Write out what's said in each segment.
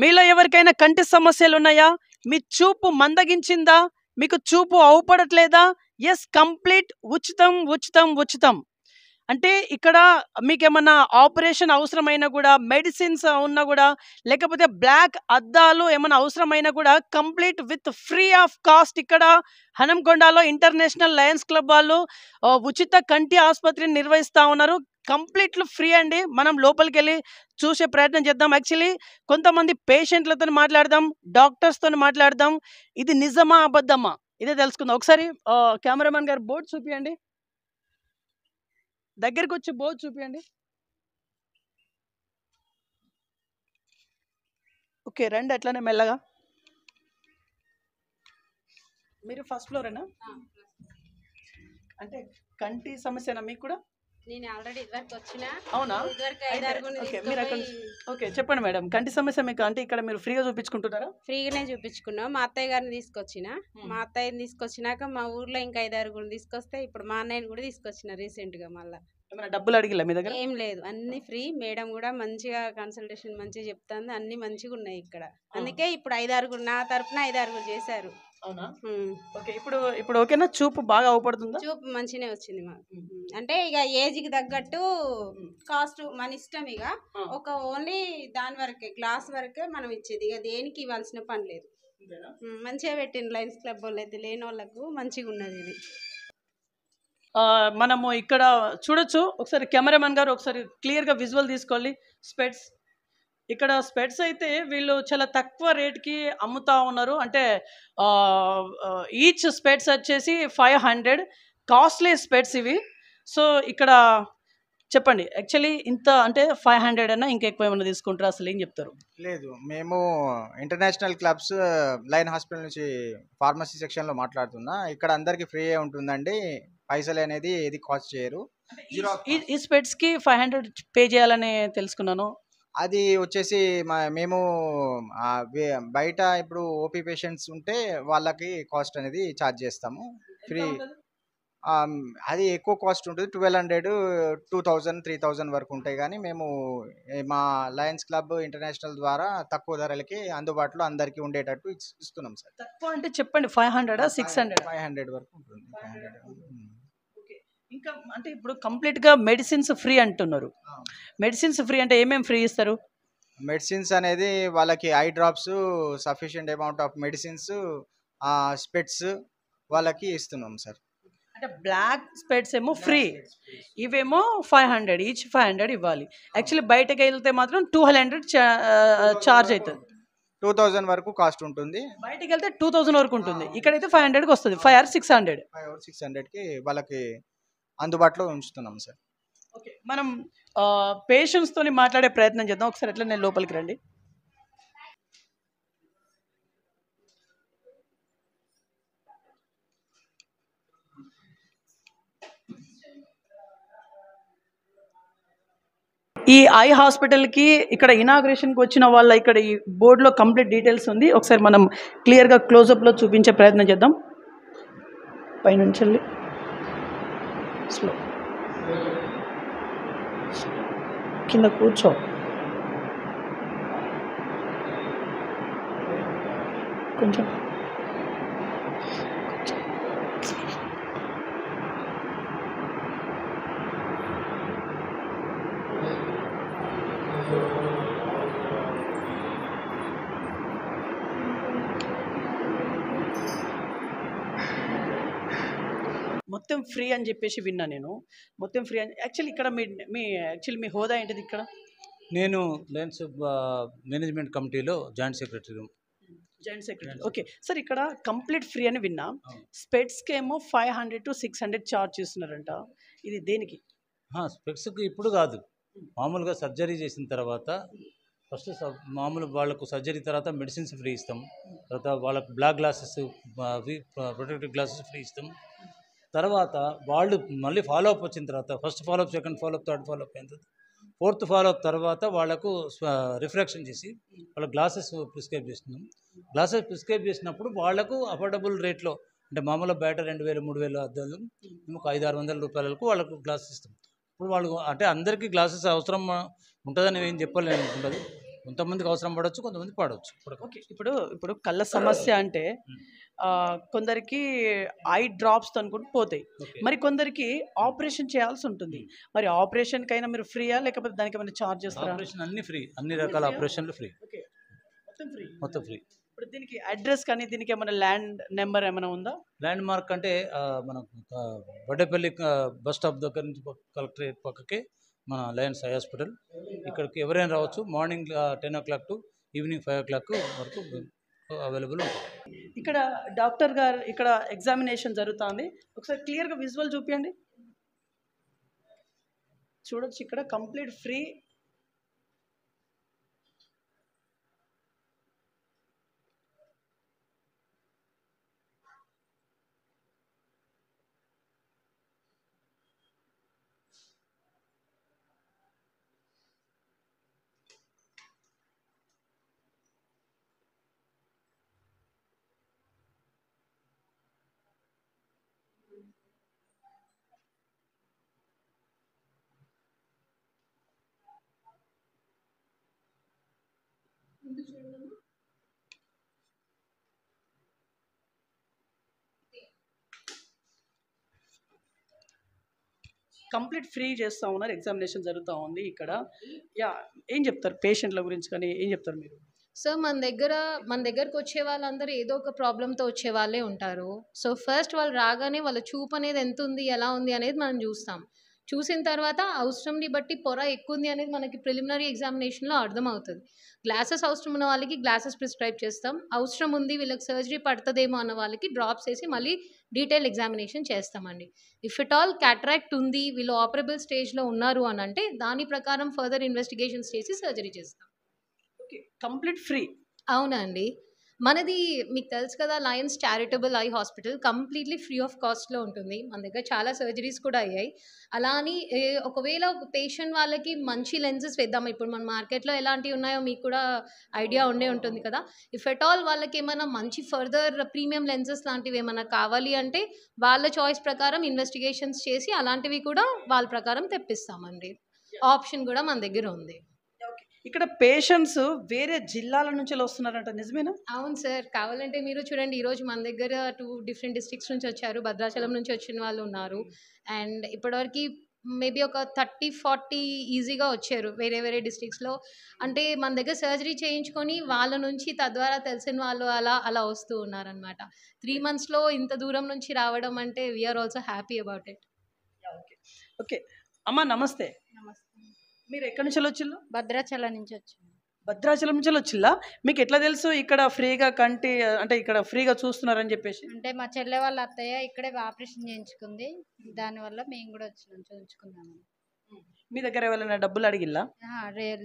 మీలో ఎవరికైనా కంటి సమస్యలు ఉన్నాయా? మీ చూపు మందగించిందా? మీకు చూపు అవుపడట్లేదా? ఎస్, కంప్లీట్ ఉచితం, ఉచితం, ఉచితం. అంటే ఇక్కడ మీకేమన్నా ఆపరేషన్ అవసరమైనా కూడా, మెడిసిన్స్ ఉన్నా కూడా, లేకపోతే బ్లాక్ అద్దాలు ఏమైనా అవసరమైనా కూడా complete with free of cost ఇక్కడ హనంకొండలో ఇంటర్నేషనల్ లయన్స్ క్లబ్ వాళ్ళు ఉచిత కంటి ఆసుపత్రిని నిర్వహిస్తూ ఉన్నారు. కంప్లీట్లు ఫ్రీ అండి. మనం లోపలికి వెళ్ళి చూసే ప్రయత్నం చేద్దాం. యాక్చువల్లీ కొంతమంది పేషెంట్లతో మాట్లాడదాం, డాక్టర్స్తో మాట్లాడదాం. ఇది నిజమా అబద్ధమా ఇదే తెలుసుకుందాం. ఒకసారి కెమెరామెన్ గారు బోర్డు చూపియండి, దగ్గరికి వచ్చి బోర్డు చూపియండి. ఓకే, రండి అట్లనే మెల్లగా. మీరు ఫస్ట్ ఫ్లోరేనా? అంటే కంటి సమస్యనా మీకు కూడా? నేను ఆల్రెడీ ఇదివరకు వచ్చిన. అవునా? ఓకే, మీరు అక్కడ ఓకే చెప్పండి మేడం. కంటి సమస్య మీకు అంటే ఇక్కడ మీరు ఫ్రీగా చూపించుకుంటున్నారా? ఫ్రీగానే చూపించుకున్నాం. మా అత్తయ్య గారిని తీసుకొచ్చిన. మా అత్తయ్యని తీసుకొచ్చినాక మా ఊర్లో ఇంకా 5-6 తీసుకొస్తే ఇప్పుడు మా అన్నయ్యని కూడా తీసుకొచ్చిన రీసెంట్గా. మళ్ళీ ఏమైనా డబ్బులు అడిగిలా మీ దగ్గర? ఏం లేదు, అన్ని ఫ్రీ. మేడం కూడా మంచిగా కన్సల్టేషన్ మంచిగా చెప్తాంది, అన్ని మంచిగా ఉన్నాయి ఇక్కడ. అందుకే ఇప్పుడు 5-6 నా తరపున 5-6 చేశారు. అవునా? ఓకే, ఇప్పుడు ఇప్పుడు ఓకేనా? చూపు బాగా అవపడుతుందా? చూపు మంచిగానే వచ్చింది మాకు. అంటే ఇక ఏజ్కి తగ్గట్టు కాస్ట్ మన ఇష్టం. ఇక ఒక ఓన్లీ దాని వరకే, గ్లాస్ వరకే మనం ఇచ్చేది. ఇక దేనికి ఇవ్వాల్సిన పని లేదు. మంచిగా పెట్టింది లయన్స్ క్లబ్ వాళ్ళు అయితే. లేని వాళ్ళకు మంచిగా ఉన్నది ఇది. మనము ఇక్కడ చూడొచ్చు. ఒకసారి కెమెరామెన్ గారు ఒకసారి క్లియర్గా విజువల్ తీసుకోవాలి. స్పెట్స్ ఇక్కడ స్పెట్స్ అయితే వీళ్ళు చాలా తక్కువ రేట్కి అమ్ముతా ఉన్నారు. అంటే ఈచ్ స్పెట్స్ వచ్చేసి 500 కాస్ట్లీ స్పెట్స్ ఇవి. సో ఇక్కడ చెప్పండి, యాక్చువల్లీ ఇంత అంటే 500 అన్నా ఇంకా ఎక్కువ ఏమైనా తీసుకుంటారా? అసలు ఏం చెప్తారు? లేదు, మేము ఇంటర్నేషనల్ క్లబ్స్ లైన్ హాస్పిటల్ నుంచి ఫార్మసీ సెక్షన్లో మాట్లాడుతున్నా. ఇక్కడ అందరికీ ఫ్రీ ఉంటుందండి, పైసలు అనేది ఏది కాస్ట్ చేయరు. ఈ స్పెట్స్కి 500 పే చేయాలని తెలుసుకున్నాను. అది వచ్చేసి మేము బయట ఇప్పుడు ఓపీ పేషెంట్స్ ఉంటే వాళ్ళకి కాస్ట్ అనేది ఛార్జ్ చేస్తాము. ఫ్రీ అది ఎక్కువ కాస్ట్ ఉంటుంది. 1200, 2000, 3000 వరకు ఉంటాయి. కానీ మేము మా లయన్స్ క్లబ్ ఇంటర్నేషనల్ ద్వారా తక్కువ ధరలకి అందుబాటులో అందరికీ ఉండేటట్టు ఇస్తున్నాం సార్. తక్కువ అంటే చెప్పండి, 500, 600? 500 వరకు ఉంటుంది. 500. ఇంకా అంటే ఇప్పుడు కంప్లీట్గా మెడిసిన్స్ ఫ్రీ అంటున్నారు. మెడిసిన్స్ ఫ్రీ అంటే ఏమేమి ఫ్రీ ఇస్తారు? మెడిసిన్స్ అనేది వాళ్ళకి eye drops, sufficient amount of medicines, specs వాళ్ళకి ఇస్తున్నాం సార్. అంటే బ్లాక్ స్పెట్స్ ఏమో ఫ్రీ, ఇవేమో 500, ఈచ్ 500 ఇవ్వాలి. యాక్చువల్లీ బయటకు వెళ్తే మాత్రం 200 ఛార్జ్ అవుతుంది. 2000 వరకు కాస్ట్ ఉంటుంది. బయటకు వెళ్తే 2000 వరకు ఉంటుంది. ఇక్కడైతే 500కి వస్తుంది. 5 or 600. 5 or 600కి వాళ్ళకి అందుబాటులో ఉంచుతున్నాం సార్. ఓకే, మనం పేషెంట్స్తో మాట్లాడే ప్రయత్నం చేద్దాం. ఒకసారి ఎట్లా నేను లోపలికి రండి. ఈ ఐ హాస్పిటల్కి ఇక్కడ ఇనాగ్రేషన్కి వచ్చిన వాళ్ళ ఇక్కడ ఈ బోర్డులో కంప్లీట్ డీటెయిల్స్ ఉంది. ఒకసారి మనం క్లియర్గా క్లోజప్లో చూపించే ప్రయత్నం చేద్దాం. పైనుంచి వెళ్ళి స్లో కింద కూర్చో. కొంచెం మొత్తం ఫ్రీ అని చెప్పేసి విన్నా నేను. మొత్తం ఫ్రీ అని యాక్చువల్లీ ఇక్కడ మీ హోదా ఏంటిది ఇక్కడ? నేను లయన్స్ మేనేజ్మెంట్ కమిటీలో జాయింట్ సెక్రటరీ. ఓకే సార్, ఇక్కడ కంప్లీట్ ఫ్రీ అని విన్నా. స్పెట్స్కి ఏమో 500 to 600 ఛార్జ్ చేస్తున్నారంట. ఇది దేనికి? స్పెట్స్కి ఇప్పుడు కాదు, మామూలుగా సర్జరీ చేసిన తర్వాత ఫస్ట్ మామూలు వాళ్ళకు సర్జరీ తర్వాత మెడిసిన్స్ ఫ్రీ ఇస్తాం. తర్వాత వాళ్ళకు black glasses, protective glasses free ఇస్తాం. తర్వాత వాళ్ళు మళ్ళీ ఫాలోఅప్ వచ్చిన తర్వాత first follow up, second follow up, third follow up అయిన తర్వాత 4th ఫాలోఅప్ తర్వాత వాళ్ళకు రిఫ్రాక్షన్ చేసి వాళ్ళ గ్లాసెస్ ప్రిస్క్రైబ్ చేస్తున్నాం. గ్లాసెస్ ప్రిస్క్రైబ్ చేసినప్పుడు వాళ్లకు అఫోర్డబుల్ రేట్లో, అంటే మామూలుగా బయట 2000, 3000 అద్దాలు మేము 500-600 రూపాయలకు వాళ్ళకు గ్లాసెస్ ఇస్తాం. ఇప్పుడు వాళ్ళు అంటే అందరికీ గ్లాసెస్ అవసరం ఉంటుందని ఏం చెప్పాలని అనుకుంటుంది. కొంతమందికి అవసరం పడవచ్చు, కొంతమంది పడవచ్చు. ఓకే. ఇప్పుడు ఇప్పుడు కళ్ళ సమస్య అంటే కొందరికి ఐ డ్రాప్స్‌తో అనుకుంటూ పోతాయి. ఓకే. మరి కొందరికి ఆపరేషన్ చేయాల్సి ఉంటుంది. మరి ఆపరేషన్‌కైనా మీరు ఫ్రీయా? లేకపోతే దానికేమైనా చార్జ్ చేస్తారా? ఆపరేషన్ అన్ని ఫ్రీ, అన్ని రకాల ఆపరేషన్లు ఫ్రీ, ఓకే. మొత్తం ఫ్రీ. మొత్తం ఫ్రీ. ఇప్పుడు దీనికి అడ్రస్ కానీ దీనికి ఏమైనా ల్యాండ్ నెంబర్ ఏమైనా ఉందా? ల్యాండ్ మార్క్ అంటే మనకు వడ్డేపల్లి బస్ స్టాప్ దగ్గర నుంచి కలెక్టరేట్ పక్కకే మన లయన్స్ ఐ హాస్పిటల్. ఇక్కడికి ఎవరైనా రావచ్చు. Morning 10 o'clock to evening 5 o'clock వరకు అవైలబుల్ ఉంటుంది. ఇక్కడ డాక్టర్ గారు ఇక్కడ ఎగ్జామినేషన్ జరుగుతుంది. ఒకసారి క్లియర్గా విజువల్ చూపించండి. చూడొచ్చు ఇక్కడ కంప్లీట్ ఫ్రీ. కంప్లీట్ ఫ్రీ చేస్తూ ఉన్నారు. ఎగ్జామినేషన్ జరుగుతూ ఉంది ఇక్కడ. యా, ఏం చెప్తారు పేషెంట్ల గురించి కానీ ఏం చెప్తారు మీరు? సో మన దగ్గరకు వచ్చే వాళ్ళందరూ ఏదో ఒక ప్రాబ్లంతో వచ్చే వాళ్ళే ఉంటారు. సో ఫస్ట్ వాళ్ళు రాగానే వాళ్ళ చూపు అనేది ఎంత ఉంది, ఎలా ఉంది అనేది మనం చూస్తాం. చూసిన తర్వాత అవసరంని బట్టి పొర ఎక్కువ ఉంది అనేది మనకి ప్రిలిమినరీ ఎగ్జామినేషన్లో అర్థమవుతుంది. గ్లాసెస్ అవసరం ఉన్న వాళ్ళకి గ్లాసెస్ ప్రిస్క్రైబ్ చేస్తాం. అవసరం ఉంది వీళ్ళకి సర్జరీ పడుతుందేమో అన్న వాళ్ళకి డ్రాప్స్ వేసి మళ్ళీ డీటెయిల్ ఎగ్జామినేషన్ చేస్తామండి. ఇఫ్ ఇట్ ఆల్ క్యాటరాక్ట్ ఉంది, వీళ్ళు ఆపరబుల్ స్టేజ్లో ఉన్నారు అని అంటే దాని ప్రకారం ఫర్దర్ ఇన్వెస్టిగేషన్స్ చేసి సర్జరీ చేస్తాం. Okay, complete free. అవునండి. మనది మీకు తెలుసు కదా, Lions charitable eye hospital completely free of కాస్ట్లో ఉంటుంది. మన దగ్గర చాలా సర్జరీస్ కూడా అయ్యాయి. అలా అని ఒకవేళ ఒక పేషెంట్ వాళ్ళకి మంచి లెన్సెస్ వేద్దాం, ఇప్పుడు మన మార్కెట్లో ఎలాంటివి ఉన్నాయో మీకు కూడా ఐడియా ఉండే ఉంటుంది కదా. ఇఫ్ ఎట్ ఆల్ వాళ్ళకి ఏమైనా మంచి ఫర్దర్ ప్రీమియం లెన్సెస్ లాంటివి ఏమైనా కావాలి అంటే వాళ్ళ చాయిస్ ప్రకారం ఇన్వెస్టిగేషన్స్ చేసి అలాంటివి కూడా వాళ్ళ ప్రకారం తెప్పిస్తామండి. ఆప్షన్ కూడా మన దగ్గర ఉంది. ఇక్కడ పేషెంట్స్ వేరే జిల్లాల నుంచి వస్తున్నారంట, నిజమేనా? అవును సార్. కావాలంటే మీరు చూడండి, ఈరోజు మన దగ్గర 2 డిఫరెంట్ డిస్ట్రిక్ట్స్ నుంచి వచ్చారు. భద్రాచలం నుంచి వచ్చిన వాళ్ళు ఉన్నారు. అండ్ ఇప్పటివరకు మేబీ ఒక 30-40 ఈజీగా వచ్చారు వేరే వేరే డిస్ట్రిక్ట్స్లో. అంటే మన దగ్గర సర్జరీ చేయించుకొని వాళ్ళ నుంచి తద్వారా తెలిసిన వాళ్ళు అలా అలా వస్తూ ఉన్నారనమాట. 3 monthsలో ఇంత దూరం నుంచి రావడం అంటే we are also happy about it. Okay. Okay అమ్మా, నమస్తే. నమస్తే. మీరు ఎక్కడి నుంచి వచ్చిల్లు? భద్రాచలం నుంచి వచ్చాను. భద్రాచలం నుంచి వచ్చిల్లా? మీకు ఎట్లా తెలుసు ఇక్కడ ఫ్రీగా కంటి అంటే ఇక్కడ ఫ్రీగా చూస్తున్నారని చెప్పేసి? అంటే మా చెల్లె వాళ్ళ అత్తయ్య ఇక్కడే ఆపరేషన్ చేయించుకుంది, దానివల్ల మేము కూడా వచ్చినాం చూపించుకుందామని. మీ దగ్గర ఎవరైనా డబ్బులు అడిగిల్లా?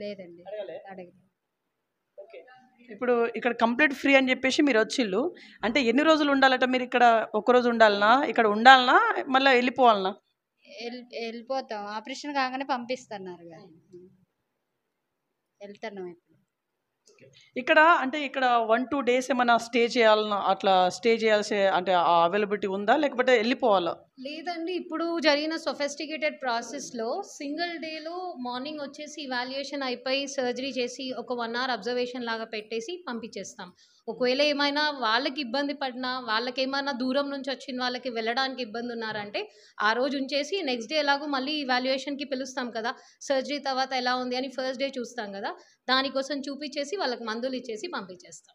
లేదండి, అడగలేదు. ఓకే. ఇప్పుడు ఇక్కడ కంప్లీట్ ఫ్రీ అని చెప్పేసి మీరు వచ్చిల్లు. అంటే ఎన్ని రోజులు ఉండాలట మీరు ఇక్కడ? ఒక్కరోజు ఉండాలనా, ఇక్కడ ఉండాలనా, మళ్ళీ వెళ్ళిపోవాలనా? వెళ్ళిపోతాం, ఆపరేషన్ కాగానే పంపిస్తున్నారు కదా, వెళ్తున్నాం ఇప్పుడు. ఇక్కడ అంటే ఇక్కడ 1-2 days ఏమైనా స్టే చేయాలన్నా, అట్లా స్టే చేయాల్సి అంటే అవైలబిలిటీ ఉందా, లేకపోతే వెళ్ళిపోవాలా? లేదండి, ఇప్పుడు జరిగిన సొఫెస్టికేటెడ్ ప్రాసెస్లో సింగిల్ డేలో మార్నింగ్ వచ్చేసి ఇవాల్యుయేషన్ అయిపోయి సర్జరీ చేసి ఒక 1 hour అబ్జర్వేషన్ లాగా పెట్టేసి పంపించేస్తాం. ఒకవేళ ఏమైనా వాళ్ళకి ఇబ్బంది పడినా, వాళ్ళకి ఏమైనా దూరం నుంచి వచ్చిన వాళ్ళకి వెళ్ళడానికి ఇబ్బంది ఉన్నారంటే ఆ రోజు ఉంచేసి నెక్స్ట్ డే ఎలాగో మళ్ళీ ఇవాల్యుయేషన్కి పిలుస్తాం కదా, సర్జరీ తర్వాత ఎలా ఉంది అని ఫస్ట్ డే చూస్తాం కదా, దానికోసం చూపించేసి వాళ్ళకి మందులు ఇచ్చేసి పంపించేస్తాం.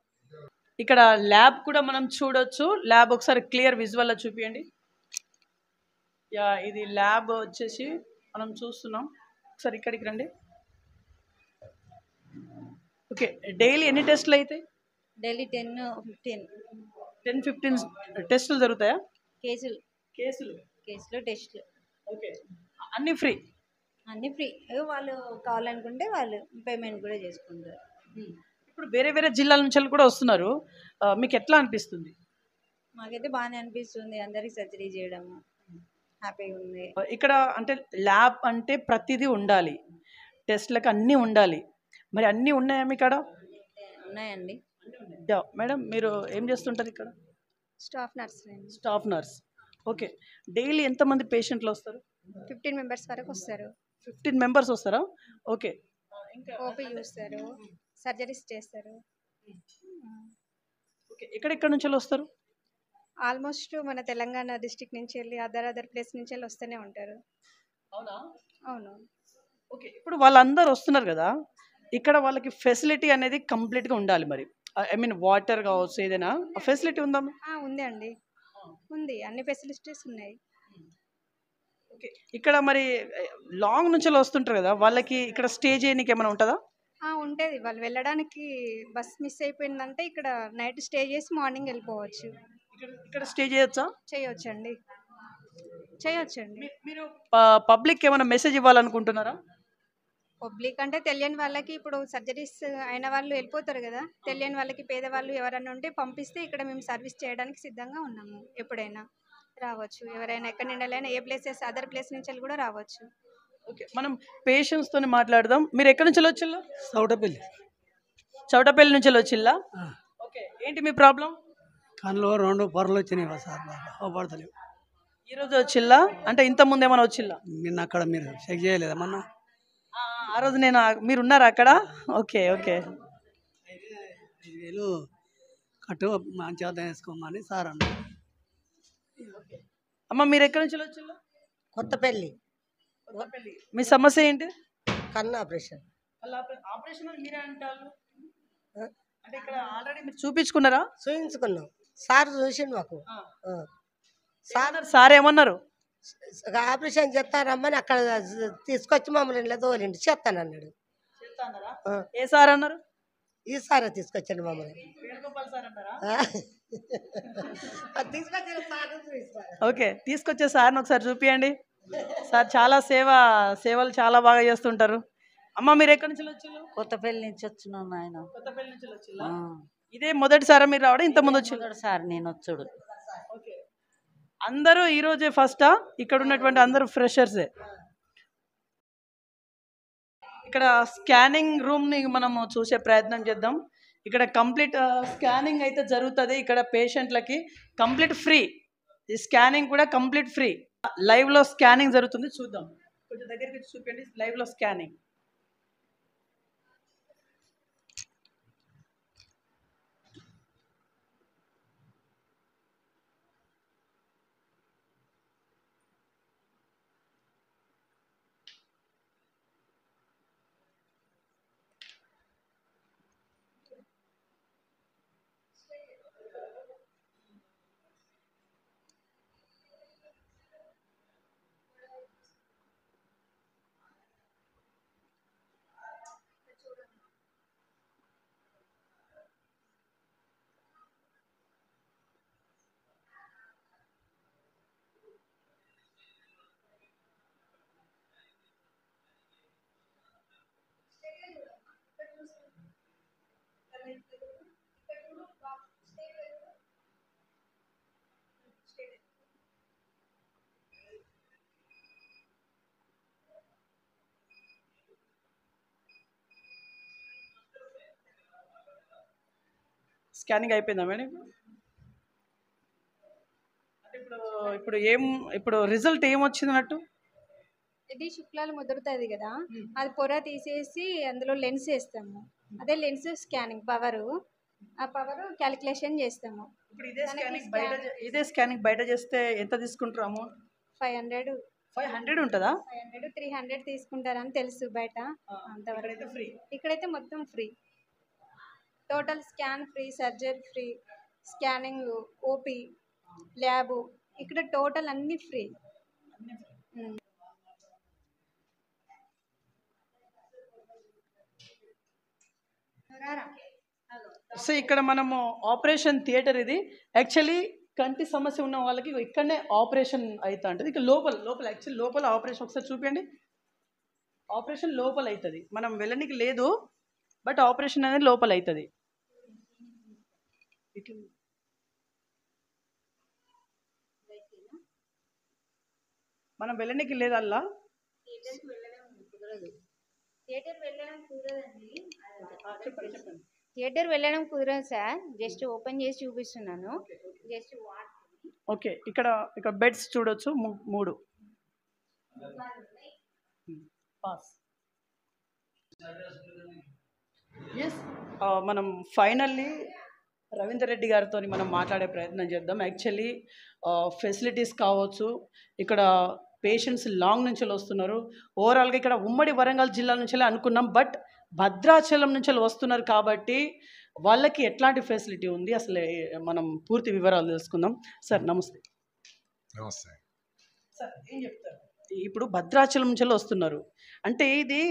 ఇక్కడ ల్యాబ్ కూడా మనం చూడొచ్చు. ల్యాబ్ ఒకసారి క్లియర్ విజువల్లో చూపించండి. యా, ఇది ల్యాబ్ వచ్చేసి మనం చూస్తున్నాం. ఒకసారి ఇక్కడికి రండి. ఓకే, డైలీ ఎన్ని టెస్టులు అవుతాయి? డైలీ 10-15 10-15 టెస్టులు జరుగుతాయా? కేసులు టెస్టులు. ఓకే, అన్నీ ఫ్రీ? అన్నీ ఫ్రీ. వాళ్ళు కావాలనుకుంటే వాళ్ళు పేమెంట్ కూడా చేసుకుంటారు. ఇప్పుడు వేరే వేరే జిల్లాల నుంచి కూడా వస్తున్నారు. మీకు ఎట్లా అనిపిస్తుంది? మాకైతే బాగానే అనిపిస్తుంది, అందరికి సర్జరీ చేయడము హ్యాపీగా ఉంది. ఇక్కడ అంటే ల్యాబ్ అంటే ప్రతిదీ ఉండాలి, టెస్ట్లకు అన్నీ ఉండాలి. మరి అన్నీ ఉన్నాయా మీ కాడ? ఉన్నాయండి. మేడం, మీరు ఏం చేస్తుంటారు ఇక్కడ? Staff nurse. ఓకే, డైలీ ఎంతమంది పేషెంట్లు వస్తారు? 15 members వరకు వస్తారు. 15 members వస్తారా? ఓకే. ఓపీ చూస్తారు, సర్జరీస్ చేస్తారు. ఓకే. ఎక్కడెక్కడ నుంచి వస్తారు? ఆల్మోస్ట్ మన తెలంగాణ డిస్ట్రిక్ట్ నుంచి వెళ్ళి అదర్ ప్లేస్ నుంచి వెళ్ళి వస్తూనే ఉంటారు. అవునా? అవును. ఓకే. ఇప్పుడు వాళ్ళందరూ వస్తున్నారు కదా, ఇక్కడ వాళ్ళకి ఫెసిలిటీ అనేది కంప్లీట్గా ఉండాలి మరి. ఐ మీన్ వాటర్ కావచ్చు, ఏదైనా ఫెసిలిటీ ఉందా? ఉంది అండి, ఉంది, అన్ని ఫెసిలిటీస్ ఉన్నాయి. ఓకే. ఇక్కడ మరి లాంగ్ నుంచి వస్తుంటారు కదా, వాళ్ళకి ఇక్కడ స్టే చేయడానికి ఏమైనా ఉంటుందా? ఉంటుంది. వాళ్ళు వెళ్ళడానికి బస్ మిస్ అయిపోయిందంటే ఇక్కడ నైట్ స్టే చేసి మార్నింగ్ వెళ్ళిపోవచ్చు. ఇక్కడ స్టే చేయొచ్చా? చేయొచ్చండి. మీరు పబ్లిక్ ఏమైనా మెసేజ్ ఇవ్వాలనుకుంటున్నారా? పబ్లిక్ అంటే తెలియని వాళ్ళకి, ఇప్పుడు సర్జరీస్ అయిన వాళ్ళు వెళ్ళిపోతారు కదా, తెలియని వాళ్ళకి, పేదవాళ్ళు ఎవరైనా ఉంటే పంపిస్తే ఇక్కడ మేము సర్వీస్ చేయడానికి సిద్ధంగా ఉన్నాము. ఎప్పుడైనా రావచ్చు, ఎవరైనా ఎక్కడి నుండి ఏ ప్లేసెస్ అదర్ ప్లేస్ నుంచి కూడా రావచ్చు. ఓకే. మనం పేషెంట్స్ తోని మాట్లాడదాం. మీరు ఎక్కడి నుంచి వచ్చిల్లా? చౌటపల్లి. చౌటపల్లి నుంచి వచ్చిల్లా? ఓకే. ఏంటి మీ ప్రాబ్లం? కళ్ళు 2 పొరలు వచ్చినాయి సార్, అవపడతలేవు. ఈరోజు వచ్చిల్లా అంటే ఇంత ముందు ఏమైనా వచ్చిల్లా? నిన్న అక్కడ మీరు చెక్ చేయలేదా మొన్న? ఆ రోజు మీరు ఉన్నారా అక్కడ? ఓకే. ఓకే. 5,000 కట్టు మంచిగా వేసుకోమని సార్ అన్నారు. అమ్మ, మీరు ఎక్కడి నుంచి వచ్చిల్లా? కొత్తపల్లి. మీ సమస్య ఏంటి? కన్ను ఆపరేషన్. ఆపరేషన్ అని మీరే అంటారు. అంటే ఇక్కడ ఆల్రెడీ మీరు చూపించుకున్నారా? చూయించుకున్నాం, సార్ చూసిండు మాకు. సార్ ఏమన్నారు? ఆపరేషన్ చేస్తారమ్మని అక్కడ తీసుకొచ్చి మమ్మల్ని ఇంట్లో తోలిండి, చేస్తానన్నాడు. ఏ సార్ అన్నారు? ఈ సారే తీసుకొచ్చాడు మమ్మల్ని. ఓకే. తీసుకొచ్చే సార్ని ఒకసారి చూపియండి. సార్ చాలా సేవలు చాలా బాగా చేస్తుంటారు. అమ్మ, మీరు ఎక్కడి నుంచి వచ్చారు? కొత్తపల్లి నుంచి వచ్చినాను ఆయన. కొత్తపల్లి నుంచి వచ్చిల్లా? ఇదే మొదటిసారా మీరు రావడం? ఇంత ముందు వచ్చి? సార్ నేను వచ్చాడు. అందరూ ఈ రోజే ఫస్టా? ఇక్కడ ఉన్నటువంటి అందరూ ఫ్రెషర్సే. ఇక్కడ స్కానింగ్ రూమ్ ని మనము చూసే ప్రయత్నం చేద్దాం. ఇక్కడ కంప్లీట్ స్కానింగ్ అయితే జరుగుతుంది. ఇక్కడ పేషెంట్లకి కంప్లీట్ ఫ్రీ. ఈ స్కానింగ్ కూడా కంప్లీట్ ఫ్రీ. లైవ్ లో స్కానింగ్ జరుగుతుంది, చూద్దాం. కొంచెం దగ్గరికి చూపించండి. లైవ్ లో స్కానింగ్. స్కానింగ్ అయిపోయిందా మేడం? ఇప్పుడు రిజల్ట్ ఏమొచ్చింది అన్నట్టు? ఇది శుక్లాలు ముదురుతుంది కదా, అది పొర తీసేసి అందులో లెన్స్ వేస్తాము. అదే లెన్స్ స్కానింగ్ పవరు, ఆ పవర్ క్యాలిక్యులేషన్ చేస్తాము. ఇప్పుడు ఇదే స్కానింగ్ బయట చేస్తే ఎంత తీసుకుంటారు అమౌంట్? 500 ఉంటుందా? 500 300 తీసుకుంటారని తెలుసు బయట. అంతవరకు ఫ్రీ. ఇక్కడైతే మొత్తం free. Total scan free, surgery free, scanning, OP, lab, ఇక్కడ టోటల్ అన్ని ఫ్రీ. సో ఇక్కడ మనము ఆపరేషన్ థియేటర్ ఇది. యాక్చువల్లీ కంటి సమస్య ఉన్న వాళ్ళకి ఇక్కడనే ఆపరేషన్ అవుతా ఉంటుంది. ఇక లోపల యాక్చువల్లీ లోపల ఆపరేషన్ ఒకసారి చూపించండి. ఆపరేషన్ లోపల అవుతుంది, మనం వెళ్ళనికి లేదు, బట్ ఆపరేషన్ అనేది లోపల అవుతుంది. మనం వెళ్ళనికి లేదు అలా. థియేటర్ వెళ్ళడం కుదరదు సార్, జస్ట్ ఓపెన్ చేసి చూపిస్తున్నాను. Just okay. ఇక్కడ బెడ్స్ చూడొచ్చు, 3 పాస్. ఎస్, మనం ఫైనల్లీ రవీందర్ రెడ్డి గారితో మనం మాట్లాడే ప్రయత్నం చేద్దాం. యాక్చువల్లీ ఫెసిలిటీస్ కావచ్చు, ఇక్కడ పేషెంట్స్ లాంగ్ నుంచి వస్తున్నారు. ఓవరాల్గా ఇక్కడ ఉమ్మడి వరంగల్ జిల్లా నుంచి అనుకున్నాం, బట్ భద్రాచలం నుంచి వస్తున్నారు కాబట్టి వాళ్ళకి ఎట్లాంటి ఫెసిలిటీ ఉంది అసలు మనం పూర్తి వివరాలు తెలుసుకుందాం. సార్ నమస్తే. నమస్తే సార్ ఏం చెప్తారు? ఇప్పుడు భద్రాచలం నుంచి వస్తున్నారు అంటే ఇది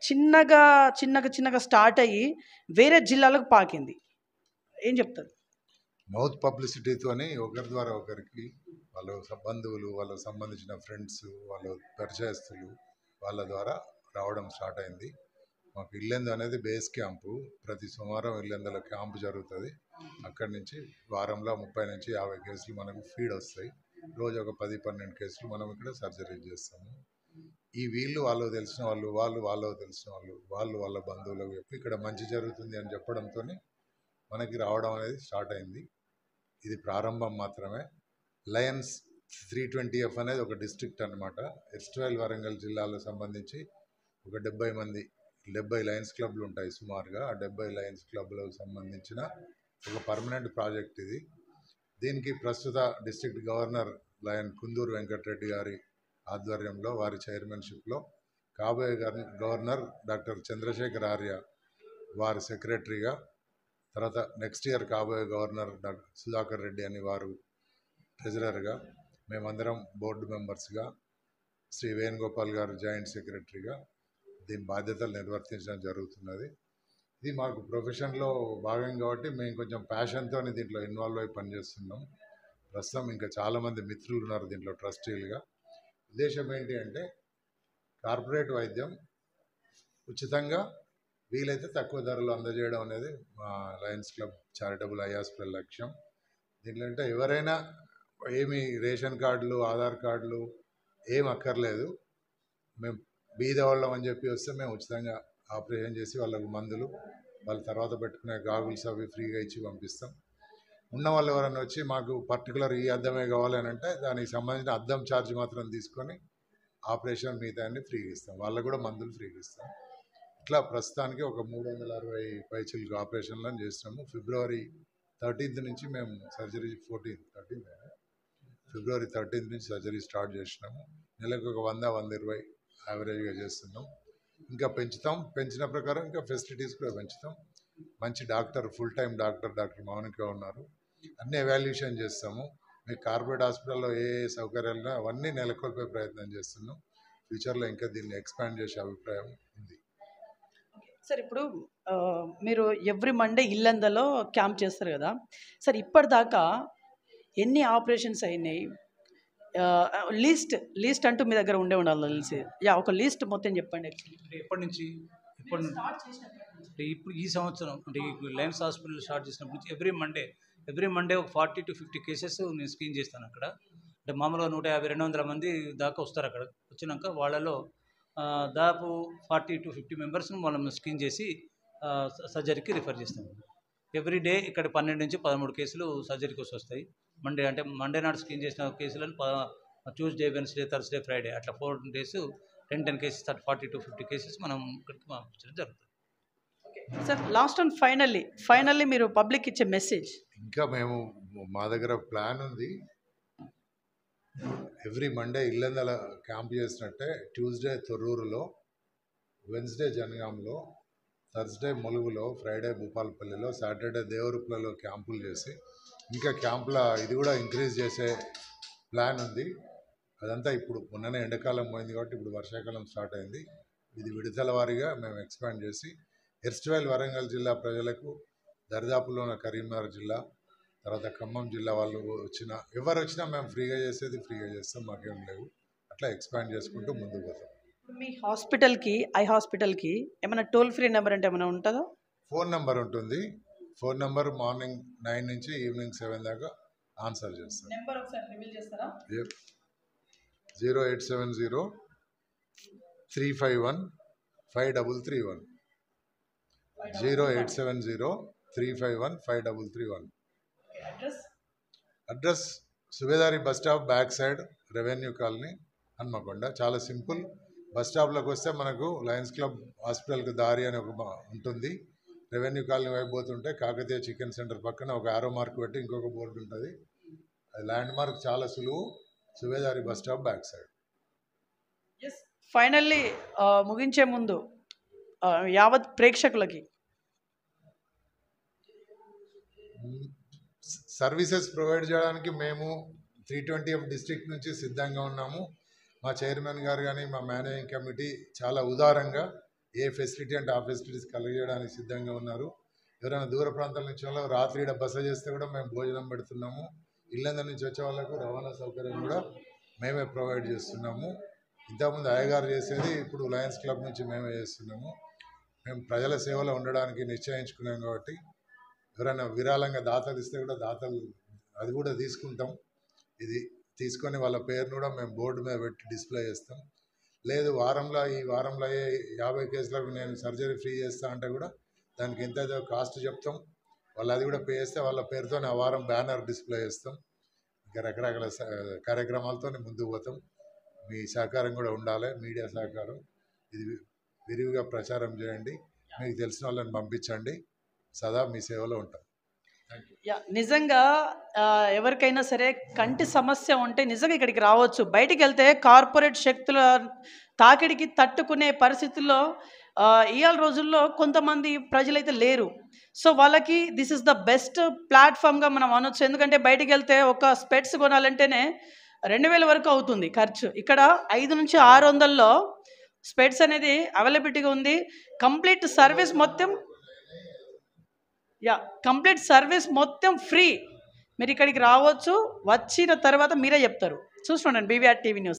చిన్నగా చిన్నగా చిన్నగా స్టార్ట్ అయ్యి వేరే జిల్లాలకు పాకింది, ఏం చెప్తారు? మౌత్ పబ్లిసిటీతోని ఒకరి ద్వారా ఒకరికి వాళ్ళ బంధువులు, వాళ్ళకు సంబంధించిన ఫ్రెండ్స్, వాళ్ళ పరిచయస్తులు వాళ్ళ ద్వారా రావడం స్టార్ట్ అయింది. మాకు ఇల్లెందు అనేది బేస్ క్యాంపు. ప్రతి సోమవారం ఇల్లెందులో క్యాంపు జరుగుతుంది. అక్కడి నుంచి వారంలో 30 నుంచి 50 కేసులు మనకు ఫీడ్ వస్తాయి. రోజు ఒక 10-12 కేసులు మనం ఇక్కడ సర్జరీ చేస్తాము. ఈ వీళ్ళు వాళ్ళు తెలిసిన వాళ్ళు, వాళ్ళకు తెలిసిన వాళ్ళు వాళ్ళ బంధువులకు చెప్పి ఇక్కడ మంచి జరుగుతుంది అని చెప్పడంతో మనకి రావడం అనేది స్టార్ట్ అయింది. ఇది ప్రారంభం మాత్రమే. లయన్స్ 320F అనేది ఒక డిస్ట్రిక్ట్ అనమాట. ఎస్ట్రైల్ వరంగల్ జిల్లాలో సంబంధించి ఒక 70 లయన్స్ క్లబ్లు ఉంటాయి సుమారుగా. ఆ 70 లయన్స్ క్లబ్లకు సంబంధించిన ఒక పర్మనెంట్ ప్రాజెక్ట్ ఇది. దీనికి ప్రస్తుత district governor lion Kunduru Venkata Reddy గారి ఆధ్వర్యంలో, వారి చైర్మన్షిప్లో కాబోయే గవర్నర్ డాక్టర్ చంద్రశేఖర్ ఆర్య వారి సెక్రటరీగా, తర్వాత నెక్స్ట్ ఇయర్ కాబోయే గవర్నర్ డాక్టర్ సుధాకర్ రెడ్డి అని వారు ట్రెజరర్గా, మేమందరం బోర్డు మెంబర్స్గా, శ్రీ వేణుగోపాల్ గారు జాయింట్ సెక్రటరీగా దీని బాధ్యతలు నిర్వర్తించడం జరుగుతున్నది. ఇది మాకు ప్రొఫెషన్లో భాగం కాబట్టి మేము కొంచెం ప్యాషన్తో దీంట్లో ఇన్వాల్వ్ అయి పనిచేస్తున్నాం. ప్రస్తుతం ఇంకా చాలామంది మిత్రులు ఉన్నారు దీంట్లో ట్రస్టీలుగా. ఉద్దేశం ఏంటి అంటే కార్పొరేట్ వైద్యం ఉచితంగా వీలైతే తక్కువ ధరలో అందజేయడం అనేది మా Lions club charitable eye hospital లక్ష్యం. దీంట్లో అంటే ఎవరైనా ఏమి రేషన్ కార్డులు, ఆధార్ కార్డులు ఏం అక్కర్లేదు. మేము బీదవాళ్ళం అని చెప్పి వస్తే మేము ఉచితంగా ఆపరేషన్ చేసి వాళ్ళకు మందులు, వాళ్ళ తర్వాత పెట్టుకునే గాగుల్స్ అవి ఫ్రీగా ఇచ్చి పంపిస్తాం. ఉన్న వాళ్ళు ఎవరైనా వచ్చి మాకు పర్టికులర్ ఈ అద్దమే కావాలని అంటే దానికి సంబంధించిన అద్దం ఛార్జ్ మాత్రం తీసుకొని ఆపరేషన్ మిగతా అన్ని ఫ్రీగా ఇస్తాం. వాళ్ళకు కూడా మందులు ఫ్రీగా ఇస్తాం. ఇట్లా ప్రస్తుతానికి ఒక 360 పైచిలకు ఆపరేషన్లను చేస్తున్నాము. ఫిబ్రవరి 13th నుంచి మేము సర్జరీ ఫిబ్రవరి 13th నుంచి సర్జరీ స్టార్ట్ చేసినాము. నెలకు ఒక 100-120 యావరేజ్గా చేస్తున్నాం. ఇంకా పెంచుతాం. పెంచిన ప్రకారం ఇంకా ఫెసిలిటీస్ కూడా పెంచుతాం. మంచి doctor, full time doctor Mounika ఉన్నారు. అన్ని ఎవాల్యుయేషన్ చేస్తాము. మీకు కార్పొరేట్ హాస్పిటల్లో ఏ సౌకర్యాలు అవన్నీ నెలకొల్పే ప్రయత్నం చేస్తున్నాం. ఫ్యూచర్లో ఇంకా దీన్ని ఎక్స్పాండ్ చేసే అభిప్రాయం ఉంది. సార్ ఇప్పుడు మీరు ఎవ్రీ మండే ఇల్లందలో క్యాంప్ చేస్తారు కదా సార్, ఇప్పటిదాకా ఎన్ని ఆపరేషన్స్ అయినాయి? లీస్ట్ అంటూ మీ దగ్గర ఉండాలి తెలిసి. ఒక లీస్ట్ మొత్తం చెప్పండి. ఎప్పటి నుంచి ఇప్పుడు ఈ సంవత్సరం అంటే ఈ లయన్స్ హాస్పిటల్ స్టార్ట్ చేసినప్పటి నుంచి ఎవ్రీ మండే ఒక 40 to 50 కేసెస్ నేను స్క్రీన్ చేస్తాను అక్కడ. అంటే మామూలుగా 150-200 మంది దాకా వస్తారు. అక్కడ వచ్చినాక వాళ్ళలో దాదాపు 40 to 50 మెంబర్స్ని మనం స్క్రీన్ చేసి సర్జరీకి రిఫర్ చేస్తాము. ఎవ్రీ డే ఇక్కడ 12 నుంచి 13 కేసులు సర్జరీకి వస్తాయి. మండే నాడు స్క్రీన్ చేసిన కేసులను ట్యూస్డే, వెన్స్డే, థర్స్డే, ఫ్రైడే అట్లా 4 days 10 కేసెస్ 40 to 50 కేసెస్ మనం ఇక్కడికి పంపించడం జరుగుతుంది. సార్ లాస్ట్ అండ్ ఫైనల్లీ మీరు పబ్లిక్ ఇచ్చే మెసేజ్. ఇంకా మా దగ్గర ప్లాన్ ఉంది. ఎవ్రీ మండే ఇల్లందల క్యాంప్ చేసినట్టే ట్యూస్డే తొర్రూరులో, వెన్స్డే జనగాంలో, థర్స్డే ములుగులో, ఫ్రైడే భూపాలపల్లిలో, సాటర్డే దేవరుప్లలో క్యాంపులు చేసి ఇంకా క్యాంపుల ఇది కూడా ఇంక్రీజ్ చేసే ప్లాన్ ఉంది. అదంతా ఇప్పుడు మొన్ననే ఎండాకాలం పోయింది కాబట్టి ఇప్పుడు వర్షాకాలం స్టార్ట్ అయింది. ఇది విడతల వారీగా మేము ఎక్స్పాండ్ చేసి ఎస్ట్రైల్ వరంగల్ జిల్లా ప్రజలకు, దరిదాపులో ఉన్న కరీంనగర్ జిల్లా, తర్వాత ఖమ్మం జిల్లా వాళ్ళు ఎవరు వచ్చినా మేము ఫ్రీగా చేస్తాం. మాకేం లేవు. అట్లా ఎక్స్పాండ్ చేసుకుంటూ ముందుకు పోతాం. మీ హాస్పిటల్కి, ఐ హాస్పిటల్కి ఏమైనా టోల్ ఫ్రీ నెంబర్ అంటే ఏమైనా ఉంటుందా? ఫోన్ నెంబర్ ఉంటుంది. ఫోన్ నెంబర్ మార్నింగ్ 9 నుంచి ఈవినింగ్ 7 దాకా ఆన్సర్ చేస్తాం. 0870 351 5331 0870 351 5331. Address Subedari bus stop back side, revenue colony, Hanamkonda. చాలా సింపుల్. బస్ స్టాప్లోకి వస్తే మనకు లయన్స్ క్లబ్ హాస్పిటల్కి దారి అని ఉంటుంది. రెవెన్యూ కాలనీ వైపు పోతుంటే కాకతీయ చికెన్ సెంటర్ పక్కన ఒక ఆరో మార్క్ పెట్టి ఇంకొక బోర్డు ఉంటుంది. అది ల్యాండ్ మార్క్ చాలా సులువు. Subedari bus stop back side. Finally ముగించే ముందు యావత్ ప్రేక్షకులకి సర్వీసెస్ ప్రొవైడ్ చేయడానికి మేము 320M డిస్ట్రిక్ట్ నుంచి సిద్ధంగా ఉన్నాము. మా చైర్మన్ గారు కానీ మా మేనేజింగ్ కమిటీ చాలా ఉదారంగా ఏ ఫెసిలిటీ అంటే ఆ ఫెసిలిటీస్ కలిగజేయడానికి సిద్ధంగా ఉన్నారు. ఎవరైనా దూర ప్రాంతాల నుంచి వాళ్ళు రాత్రి ఈడ బస చేస్తే కూడా మేము భోజనం పెడుతున్నాము. ఇళ్ళందరి నుంచి వచ్చే వాళ్ళకు రవాణా సౌకర్యం కూడా మేమే ప్రొవైడ్ చేస్తున్నాము. ఇంతకుముందు అయ్యగారు చేసేది ఇప్పుడు లయన్స్ క్లబ్ నుంచి మేమే చేస్తున్నాము. మేము ప్రజల సేవలో ఉండడానికి నిశ్చయించుకున్నాం కాబట్టి ఎవరైనా విరాళంగా దాతలు ఇస్తే కూడా దాతలు అది కూడా తీసుకుంటాం. ఇది తీసుకొని వాళ్ళ పేరును కూడా మేము బోర్డు మీద పెట్టి డిస్ప్లే చేస్తాం. లేదు ఈ వారంలో 50 కేసులకు నేను సర్జరీ ఫ్రీ చేస్తా అంటే కూడా దానికి ఎంత కాస్ట్ చెప్తాం. వాళ్ళు అది కూడా పే చేస్తే వాళ్ళ పేరుతో ఆ వారం బ్యానర్ డిస్ప్లే చేస్తాం. ఇంకా రకరకాల కార్యక్రమాలతో ముందుకు పోతాం. మీ సహకారం కూడా ఉండాలి, మీడియా సహకారం. ఇది విరివిగా ప్రచారం చేయండి, మీకు తెలిసిన వాళ్ళని పంపించండి. సదా మీ సేవలో ఉంటాం. నిజంగా ఎవరికైనా సరే కంటి సమస్య ఉంటే నిజంగా ఇక్కడికి రావచ్చు. బయటికి వెళ్తే కార్పొరేట్ శక్తుల తాకిడికి తట్టుకునే పరిస్థితుల్లో ఇవాళ రోజుల్లో కొంతమంది ప్రజలైతే లేరు. సో వాళ్ళకి దిస్ ఇస్ ద బెస్ట్ ప్లాట్ఫామ్గా మనం అనొచ్చు. ఎందుకంటే బయటికి వెళ్తే ఒక స్పెట్స్ కొనాలంటేనే 2000 వరకు అవుతుంది ఖర్చు. ఇక్కడ 500 నుంచి 600లో స్పెట్స్ అనేది అవైలబిలిటీగా ఉంది. కంప్లీట్ సర్వీస్ మొత్తం ఫ్రీ. మీరు ఇక్కడికి రావచ్చు. వచ్చిన తర్వాత మీరే చెప్తారు. చూసుకోండి BVR TV న్యూస్.